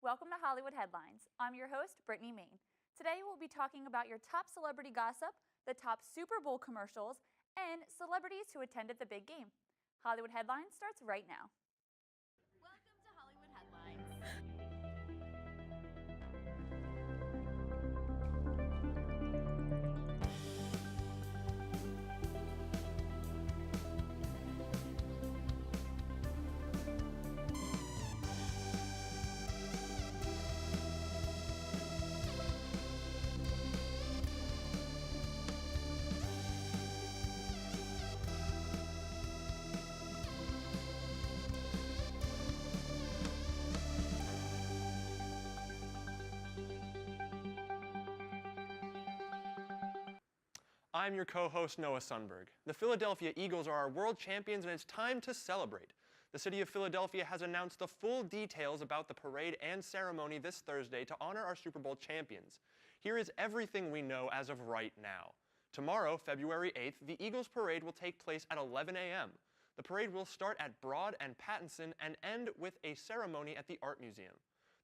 Welcome to Hollywood Headlines. I'm your host, Brittany Main. Today we'll be talking about your top celebrity gossip, the top Super Bowl commercials, and celebrities who attended the big game. Hollywood Headlines starts right now. Welcome to Hollywood Headlines. I'm your co-host, Noah Sundberg. The Philadelphia Eagles are our world champions, and it's time to celebrate. The city of Philadelphia has announced the full details about the parade and ceremony this Thursday to honor our Super Bowl champions. Here is everything we know as of right now. Tomorrow, February 8th, the Eagles parade will take place at 11 a.m. The parade will start at Broad and Pattinson and end with a ceremony at the Art Museum.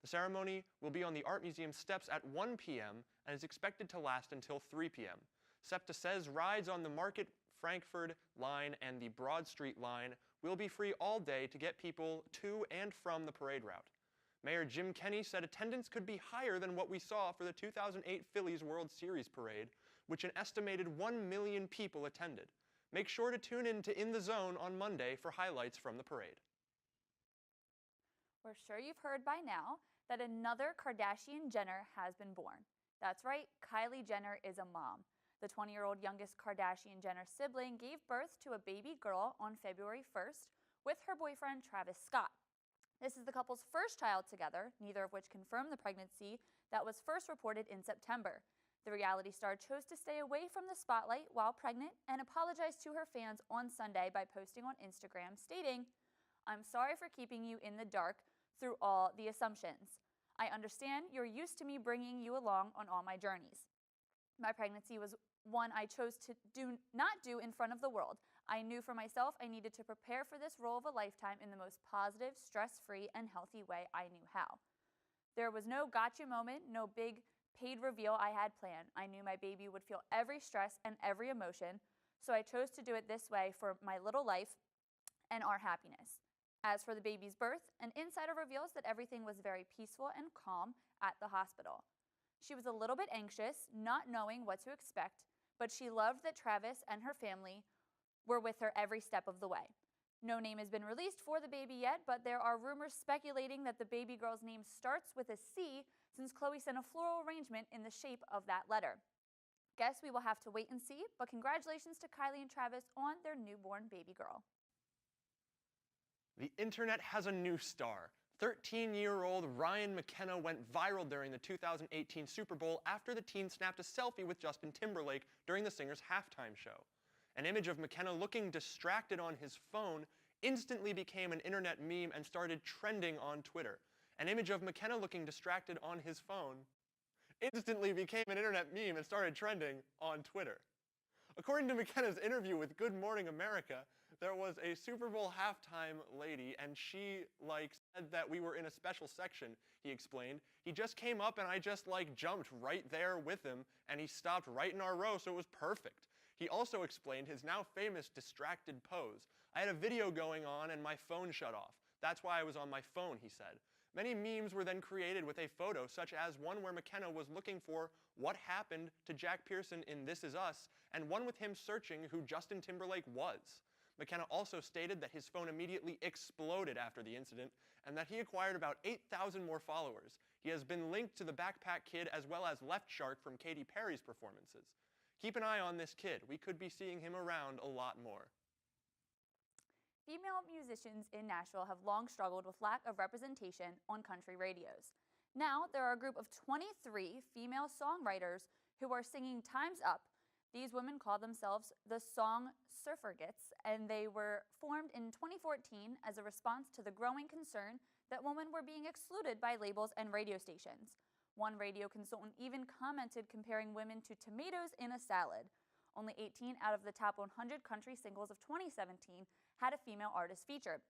The ceremony will be on the Art Museum steps at 1 p.m. and is expected to last until 3 p.m. SEPTA says rides on the Market Frankford line and the Broad Street line will be free all day to get people to and from the parade route. Mayor Jim Kenney said attendance could be higher than what we saw for the 2008 Phillies World Series parade, which an estimated 1 million people attended. Make sure to tune in to In the Zone on Monday for highlights from the parade. We're sure you've heard by now that another Kardashian Jenner has been born. That's right, Kylie Jenner is a mom. The 20-year-old youngest Kardashian Jenner sibling gave birth to a baby girl on February 1st with her boyfriend Travis Scott. This is the couple's first child together, neither of which confirmed the pregnancy that was first reported in September. The reality star chose to stay away from the spotlight while pregnant and apologized to her fans on Sunday by posting on Instagram stating, "I'm sorry for keeping you in the dark through all the assumptions. I understand you're used to me bringing you along on all my journeys. My pregnancy was one I chose to not do in front of the world. I knew for myself I needed to prepare for this role of a lifetime in the most positive, stress-free, and healthy way I knew how. There was no gotcha moment, no big paid reveal I had planned. I knew my baby would feel every stress and every emotion, so I chose to do it this way for my little life and our happiness." As for the baby's birth, an insider reveals that everything was very peaceful and calm at the hospital. She was a little bit anxious, not knowing what to expect, but she loved that Travis and her family were with her every step of the way. No name has been released for the baby yet, but there are rumors speculating that the baby girl's name starts with a C since Khloe sent a floral arrangement in the shape of that letter. Guess we will have to wait and see, but congratulations to Kylie and Travis on their newborn baby girl. The internet has a new star. 13-year-old Ryan McKenna went viral during the 2018 Super Bowl after the teen snapped a selfie with Justin Timberlake during the singer's halftime show. An image of McKenna looking distracted on his phone instantly became an internet meme and started trending on Twitter. An image of McKenna looking distracted on his phone instantly became an internet meme and started trending on Twitter. According to McKenna's interview with Good Morning America, there was a Super Bowl halftime lady, and she said that we were in a special section, he explained. He just came up and I just jumped right there with him, and he stopped right in our row, so it was perfect. He also explained his now famous distracted pose. I had a video going on and my phone shut off. That's why I was on my phone, he said. Many memes were then created with a photo, such as one where McKenna was looking for what happened to Jack Pearson in This Is Us, and one with him searching who Justin Timberlake was. McKenna also stated that his phone immediately exploded after the incident and that he acquired about 8,000 more followers. He has been linked to the Backpack Kid as well as Left Shark from Katy Perry's performances. Keep an eye on this kid. We could be seeing him around a lot more. Female musicians in Nashville have long struggled with lack of representation on country radios. Now, there are a group of 23 female songwriters who are singing Time's Up. These women call themselves the Song Suffragettes, and they were formed in 2014 as a response to the growing concern that women were being excluded by labels and radio stations. One radio consultant even commented comparing women to tomatoes in a salad. Only 18 out of the top 100 country singles of 2017 had a female artist featured.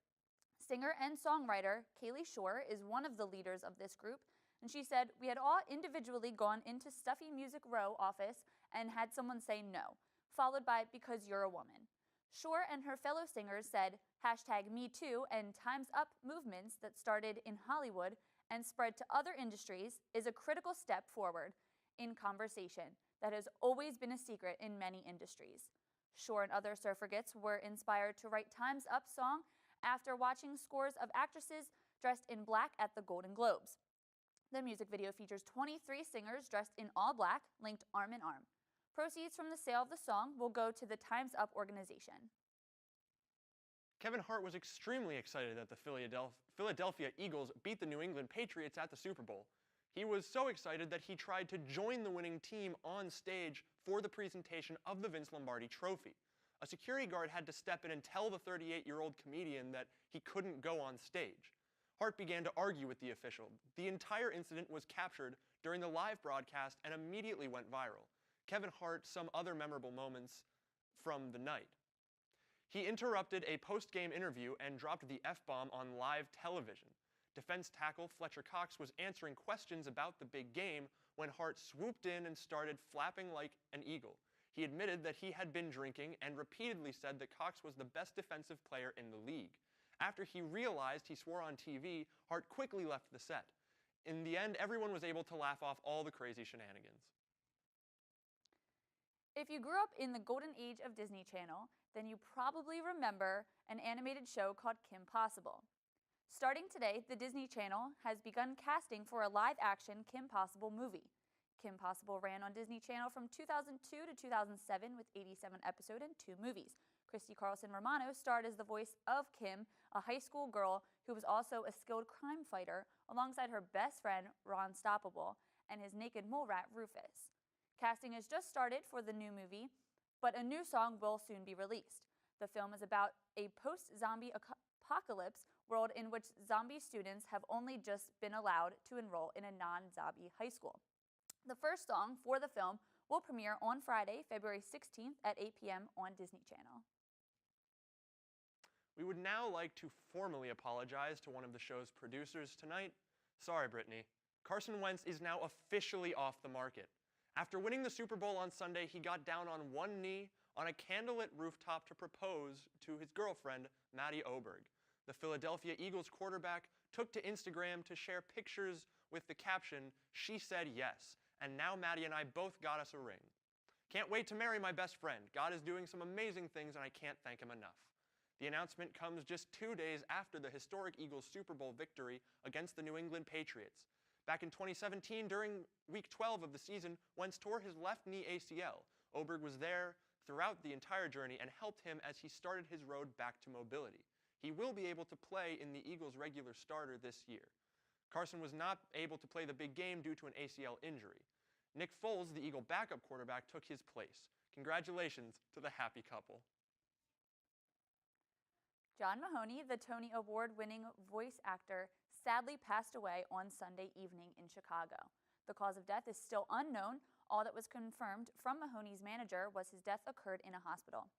Singer and songwriter Kaylee Shore is one of the leaders of this group, and she said, "We had all individually gone into Stuffy Music Row office and had someone say no, followed by because you're a woman." Shore and her fellow singers said #MeToo and Time's Up movements that started in Hollywood and spread to other industries is a critical step forward in conversation that has always been a secret in many industries. Shore and other suffragettes were inspired to write Time's Up song after watching scores of actresses dressed in black at the Golden Globes. The music video features 23 singers dressed in all black, linked arm in arm. Proceeds from the sale of the song will go to the Time's Up organization. Kevin Hart was extremely excited that the Philadelphia Eagles beat the New England Patriots at the Super Bowl. He was so excited that he tried to join the winning team on stage for the presentation of the Vince Lombardi Trophy. A security guard had to step in and tell the 38-year-old comedian that he couldn't go on stage. Hart began to argue with the official. The entire incident was captured during the live broadcast and immediately went viral. Kevin Hart, some other memorable moments from the night. He interrupted a post-game interview and dropped the F-bomb on live television. Defense tackle Fletcher Cox was answering questions about the big game when Hart swooped in and started flapping like an eagle. He admitted that he had been drinking and repeatedly said that Cox was the best defensive player in the league. After he realized he swore on TV, Hart quickly left the set. In the end, everyone was able to laugh off all the crazy shenanigans. If you grew up in the golden age of Disney Channel, then you probably remember an animated show called Kim Possible. Starting today, the Disney Channel has begun casting for a live-action Kim Possible movie. Kim Possible ran on Disney Channel from 2002 to 2007 with 87 episodes and 2 movies. Christy Carlson Romano starred as the voice of Kim, a high school girl who was also a skilled crime fighter, alongside her best friend, Ron Stoppable, and his naked mole rat, Rufus. Casting has just started for the new movie, but a new song will soon be released. The film is about a post-zombie apocalypse world in which zombie students have only just been allowed to enroll in a non-zombie high school. The first song for the film will premiere on Friday, February 16th at 8 p.m. on Disney Channel. We would now like to formally apologize to one of the show's producers tonight. Sorry, Brittany. Carson Wentz is now officially off the market. After winning the Super Bowl on Sunday, he got down on one knee on a candlelit rooftop to propose to his girlfriend, Maddie Oberg. The Philadelphia Eagles quarterback took to Instagram to share pictures with the caption, "She said yes, and now Maddie and I both got us a ring. Can't wait to marry my best friend. God is doing some amazing things and I can't thank him enough." The announcement comes just 2 days after the historic Eagles Super Bowl victory against the New England Patriots. Back in 2017, during Week 12 of the season, Wentz tore his left knee ACL. Oberg was there throughout the entire journey and helped him as he started his road back to mobility. He will be able to play in the Eagles' regular starter this year. Carson was not able to play the big game due to an ACL injury. Nick Foles, the Eagle backup quarterback, took his place. Congratulations to the happy couple. John Mahoney, the Tony Award-winning voice actor, sadly passed away on Sunday evening in Chicago. The cause of death is still unknown. All that was confirmed from Mahoney's manager was his death occurred in a hospital.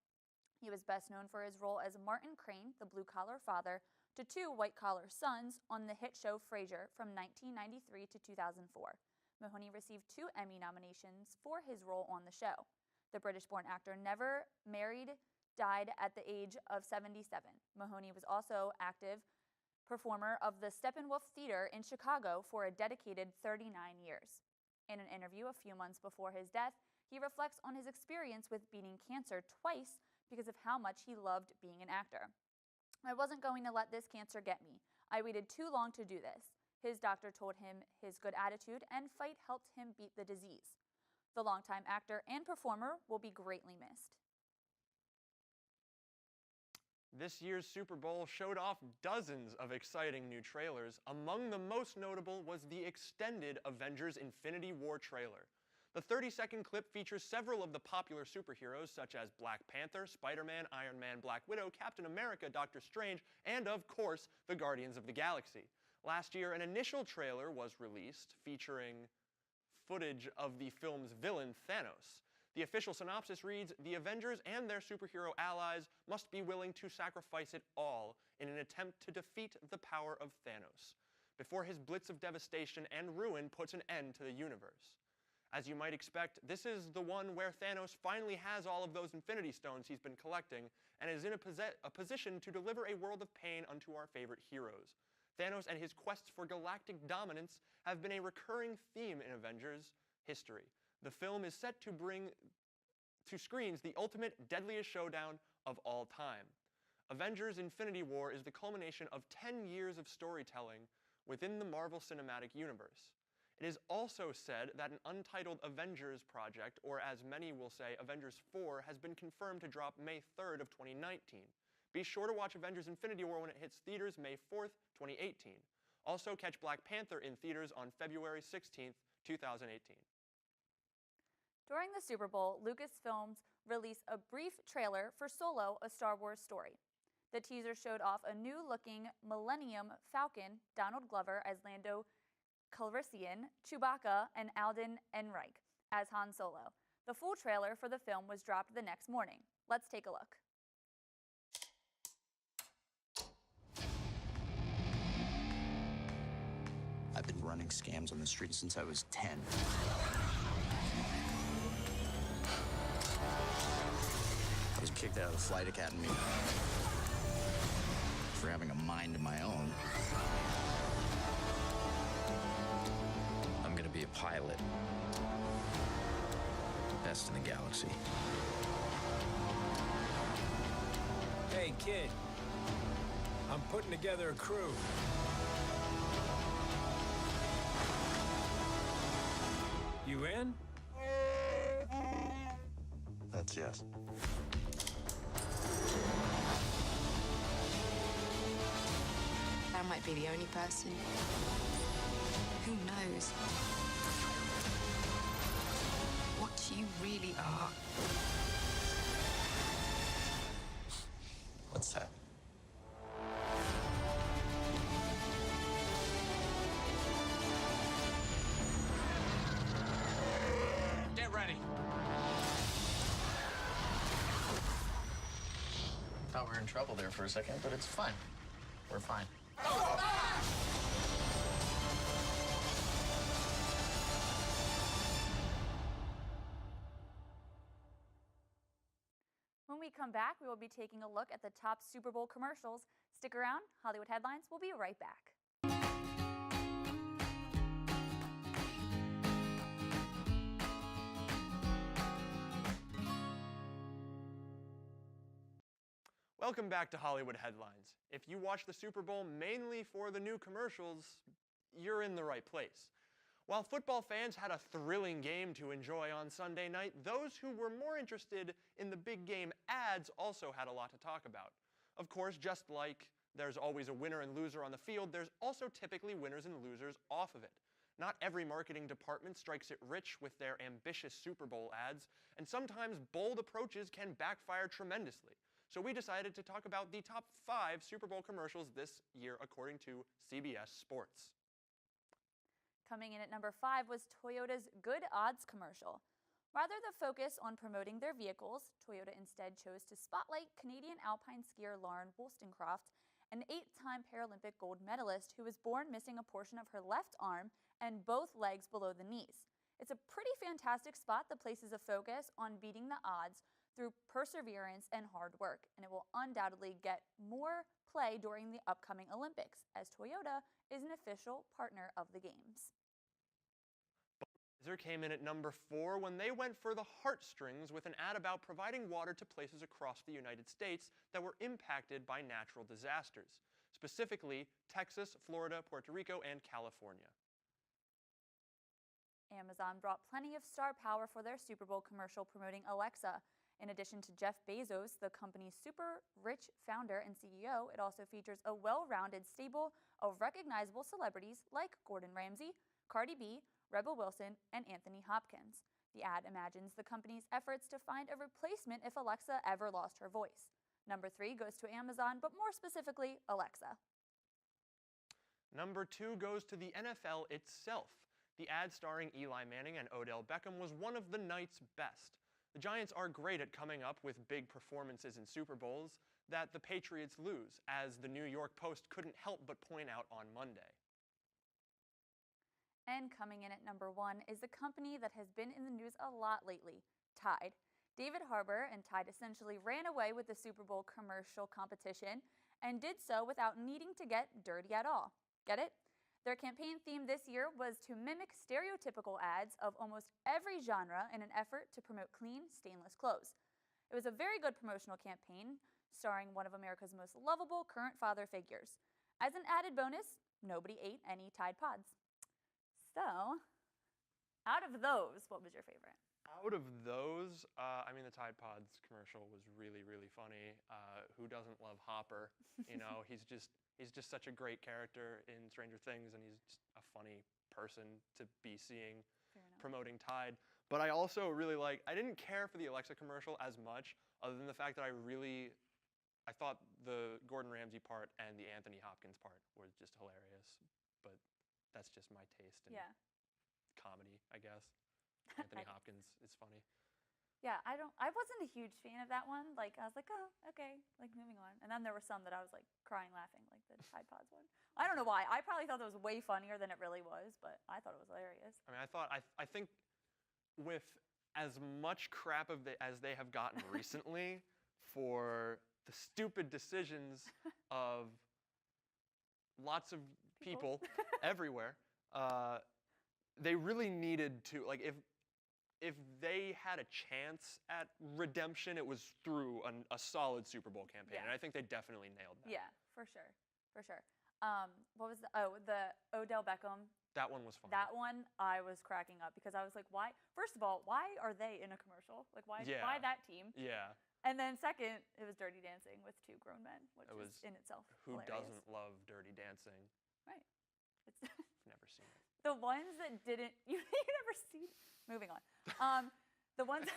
He was best known for his role as Martin Crane, the blue-collar father, to 2 white-collar sons on the hit show Frasier from 1993 to 2004. Mahoney received 2 Emmy nominations for his role on the show. The British-born actor never married, died at the age of 77. Mahoney was also active performer of the Steppenwolf Theater in Chicago for a dedicated 39 years. In an interview a few months before his death, he reflects on his experience with beating cancer twice because of how much he loved being an actor. "I wasn't going to let this cancer get me. I waited too long to do this." His doctor told him his good attitude and fight helped him beat the disease. The longtime actor and performer will be greatly missed. This year's Super Bowl showed off dozens of exciting new trailers. Among the most notable was the extended Avengers Infinity War trailer. The 30-second clip features several of the popular superheroes such as Black Panther, Spider-Man, Iron Man, Black Widow, Captain America, Doctor Strange, and of course, the Guardians of the Galaxy. Last year, an initial trailer was released featuring footage of the film's villain, Thanos. The official synopsis reads, "The Avengers and their superhero allies must be willing to sacrifice it all in an attempt to defeat the power of Thanos, before his blitz of devastation and ruin puts an end to the universe." As you might expect, this is the one where Thanos finally has all of those Infinity Stones he's been collecting and is in a position to deliver a world of pain unto our favorite heroes. Thanos and his quests for galactic dominance have been a recurring theme in Avengers history. The film is set to bring to screens the ultimate, deadliest showdown of all time. Avengers Infinity War is the culmination of 10 years of storytelling within the Marvel Cinematic Universe. It is also said that an untitled Avengers project, or as many will say, Avengers 4, has been confirmed to drop May 3rd of 2019. Be sure to watch Avengers Infinity War when it hits theaters May 4th, 2018. Also catch Black Panther in theaters on February 16th, 2018. During the Super Bowl, Lucasfilms released a brief trailer for Solo, A Star Wars Story. The teaser showed off a new-looking Millennium Falcon, Donald Glover as Lando Calrissian, Chewbacca, and Alden Ehrenreich as Han Solo. The full trailer for the film was dropped the next morning. Let's take a look. I've been running scams on the street since I was 10. I was kicked out of the flight academy for having a mind of my own. I'm gonna be a pilot. Best in the galaxy. Hey, kid. I'm putting together a crew. You in? That's yes. I might be the only person. Who knows what you really are? What's that? Get ready. Thought we were in trouble there for a second, but it's fine. We're fine. When we come back, we will be taking a look at the top Super Bowl commercials. Stick around, Hollywood Headlines will be right back. Welcome back to Hollywood Headlines. If you watch the Super Bowl mainly for the new commercials, you're in the right place. While football fans had a thrilling game to enjoy on Sunday night, those who were more interested in the big game ads also had a lot to talk about. Of course, just like there's always a winner and loser on the field, there's also typically winners and losers off of it. Not every marketing department strikes it rich with their ambitious Super Bowl ads, and sometimes bold approaches can backfire tremendously. So we decided to talk about the top 5 Super Bowl commercials this year according to CBS Sports. Coming in at number 5 was Toyota's Good Odds commercial. Rather than focus on promoting their vehicles, Toyota instead chose to spotlight Canadian alpine skier Lauren Wollstonecraft, an 8-time Paralympic gold medalist who was born missing a portion of her left arm and both legs below the knees. It's a pretty fantastic spot that places a focus on beating the odds through perseverance and hard work, and it will undoubtedly get more play during the upcoming Olympics, as Toyota is an official partner of the Games. Budweiser came in at number 4 when they went for the heartstrings with an ad about providing water to places across the United States that were impacted by natural disasters, specifically Texas, Florida, Puerto Rico, and California. Amazon brought plenty of star power for their Super Bowl commercial promoting Alexa. In addition to Jeff Bezos, the company's super rich founder and CEO, it also features a well-rounded stable of recognizable celebrities like Gordon Ramsay, Cardi B, Rebel Wilson, and Anthony Hopkins. The ad imagines the company's efforts to find a replacement if Alexa ever lost her voice. Number 3 goes to Amazon, but more specifically, Alexa. Number 2 goes to the NFL itself. The ad starring Eli Manning and Odell Beckham was one of the night's best. The Giants are great at coming up with big performances in Super Bowls that the Patriots lose, as the New York Post couldn't help but point out on Monday. And coming in at number 1 is a company that has been in the news a lot lately, Tide. David Harbour and Tide essentially ran away with the Super Bowl commercial competition and did so without needing to get dirty at all. Get it? Their campaign theme this year was to mimic stereotypical ads of almost every genre in an effort to promote clean, stainless clothes. It was a very good promotional campaign, starring one of America's most lovable current father figures. As an added bonus, nobody ate any Tide Pods. So, out of those, what was your favorite? Out of those, the Tide Pods commercial was really, really funny. Who doesn't love Hopper? You know, he's just such a great character in Stranger Things, and he's just a funny person to be seeing promoting Tide. But I also really I didn't care for the Alexa commercial as much, other than the fact that I thought the Gordon Ramsay part and the Anthony Hopkins part were just hilarious. But that's just my taste in comedy, I guess. Anthony Hopkins is funny. Yeah, I wasn't a huge fan of that one. I was like, oh, okay, moving on. And then there were some that I was crying laughing, like the Tide Pods one. I don't know why. I probably thought that was way funnier than it really was, but I thought it was hilarious. I think with as much crap as they have gotten recently for the stupid decisions of lots of people everywhere, they really needed to, if they had a chance at redemption, it was through a solid Super Bowl campaign, and I think they definitely nailed that. Yeah, for sure. What was the Odell Beckham? That one was funny. That one, I was cracking up because I was like, why? First of all, why are they in a commercial? Why that team? Yeah. And then second, it was Dirty Dancing with 2 grown men, which is in itself Who hilarious. doesn't love Dirty Dancing? Right. Never seen it. The ones that didn't, you never seen. Moving on. The ones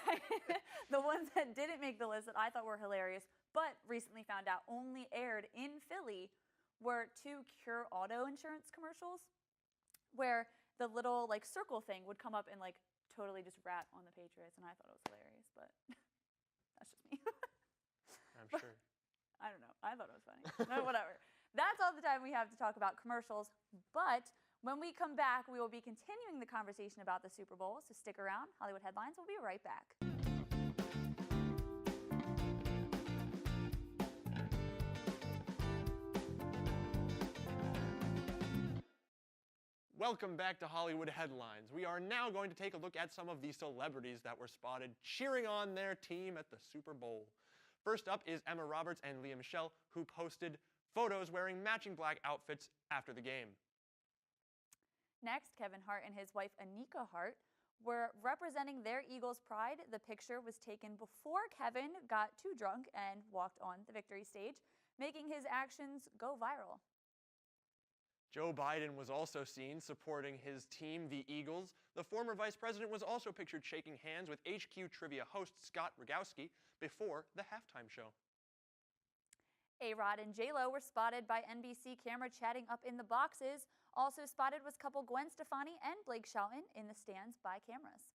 that didn't make the list that I thought were hilarious, but recently found out only aired in Philly, were 2 Cure Auto Insurance commercials, where the little circle thing would come up and totally just rat on the Patriots, and I thought it was hilarious, but that's just me. I'm sure. I don't know. I thought it was funny. No, whatever. That's all the time we have to talk about commercials, but when we come back, we will be continuing the conversation about the Super Bowl, so stick around. Hollywood Headlines will be right back. Welcome back to Hollywood Headlines. We are now going to take a look at some of the celebrities that were spotted cheering on their team at the Super Bowl. First up is Emma Roberts and Lea Michele, who posted photos wearing matching black outfits after the game. Next, Kevin Hart and his wife Anika Hart were representing their Eagles' pride. The picture was taken before Kevin got too drunk and walked on the victory stage, making his actions go viral. Joe Biden was also seen supporting his team, the Eagles. The former vice president was also pictured shaking hands with HQ Trivia host Scott Rogowski before the halftime show. A-Rod and J-Lo were spotted by NBC camera chatting up in the boxes. Also spotted was couple Gwen Stefani and Blake Shelton in the stands by cameras.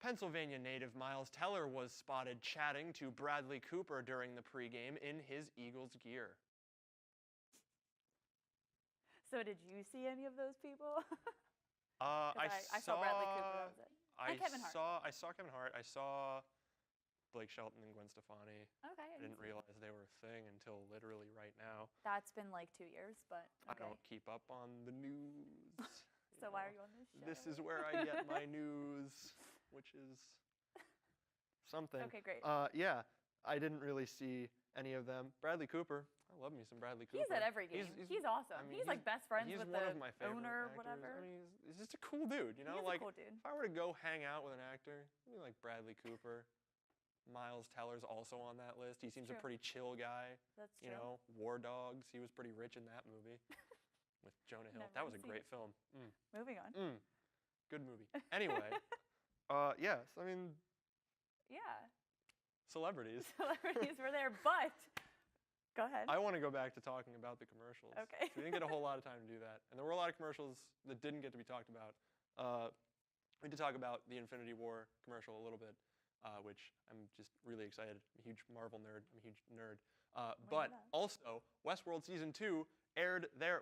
Pennsylvania native Miles Teller was spotted chatting to Bradley Cooper during the pregame in his Eagles gear. So did you see any of those people? I saw Bradley Cooper, that was it. And Kevin Hart. I saw Kevin Hart. I saw Blake Shelton and Gwen Stefani. Okay. I didn't realize they were a thing until literally right now. That's been 2 years, but okay. I don't keep up on the news. So why are you on this show? This is where I get my news, which is something. Okay, great. Yeah, I didn't really see any of them. Bradley Cooper. I love me some Bradley Cooper. He's at every game. He's awesome. He's best friends with the owner or whatever. I mean, he's just a cool dude, you know? He's a cool dude. If I were to go hang out with an actor, it'd be like Bradley Cooper. Miles Teller's also on that list. He seems a pretty chill guy. That's true. You know, War Dogs. He was pretty rich in that movie with Jonah Hill. That was a great film. Moving on. Good movie. Anyway, yes, I mean. Yeah. Celebrities. Celebrities were there, but go ahead. I want to go back to talking about the commercials. Okay. We didn't get a whole lot of time to do that. And there were a lot of commercials that didn't get to be talked about. we did talk about the Infinity War commercial a little bit, which I'm just really excited. I'm a huge Marvel nerd. I'm a huge nerd. But also, Westworld Season 2 aired there.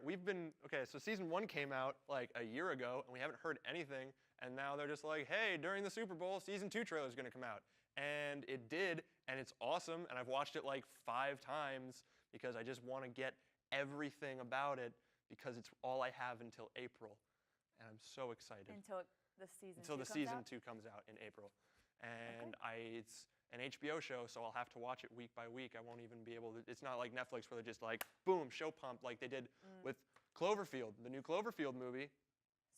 So Season 1 came out like a year ago, and we haven't heard anything. And now they're just like, hey, during the Super Bowl, Season 2 trailer is going to come out. And it did, and it's awesome. And I've watched it like 5 times because I just want to get everything about it because it's all I have until April. And I'm so excited. Until the season 2 comes out in April. And it's an HBO show, so I'll have to watch it week by week. I won't even be able to. It's not like Netflix where they're just like, boom, show pump, like they did with Cloverfield, the new Cloverfield movie.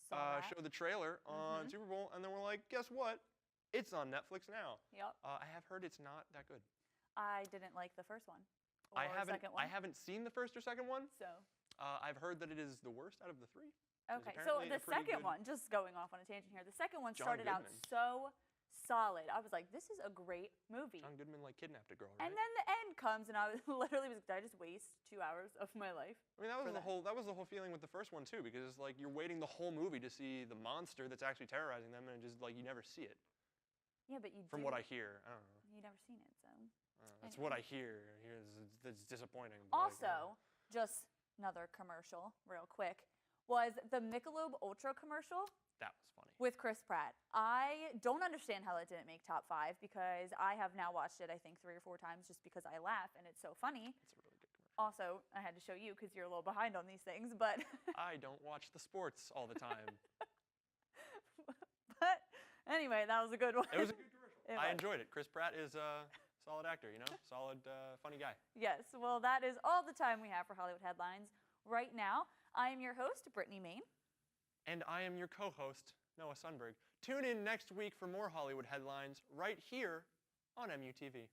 Showed the trailer on Super Bowl, and then we're like, guess what? It's on Netflix now. Yep. I have heard it's not that good. I didn't like the first one. I haven't seen the first or second one. So. I've heard that it is the worst out of the 3. Okay, so the second one, just going off on a tangent here, the second one started out so solid. I was like, this is a great movie. John Goodman like kidnapped a girl, right? And then the end comes, and I was literally did I just waste 2 hours of my life? I mean, that was the whole feeling with the first one too, because it's like you're waiting the whole movie to see the monster that's actually terrorizing them, and it just like you never see it. Yeah, but you. From what I hear, I don't know. You never seen it, so. That's what I hear. It's disappointing. Also, just another commercial, real quick, was the Michelob Ultra commercial. That was funny. With Chris Pratt. I don't understand how that didn't make top 5 because I have now watched it, I think, 3 or 4 times just because I laugh and it's so funny. It's a really good commercial. Also, I had to show you because you're a little behind on these things, but. I don't watch the sports all the time. But anyway, that was a good one. It was a good commercial. I enjoyed it. Chris Pratt is a solid actor, solid, funny guy. Yes, well, that is all the time we have for Hollywood Headlines right now. I am your host, Brittany Main. And I am your co-host, Noah Sundberg. Tune in next week for more Hollywood Headlines right here on MUTV.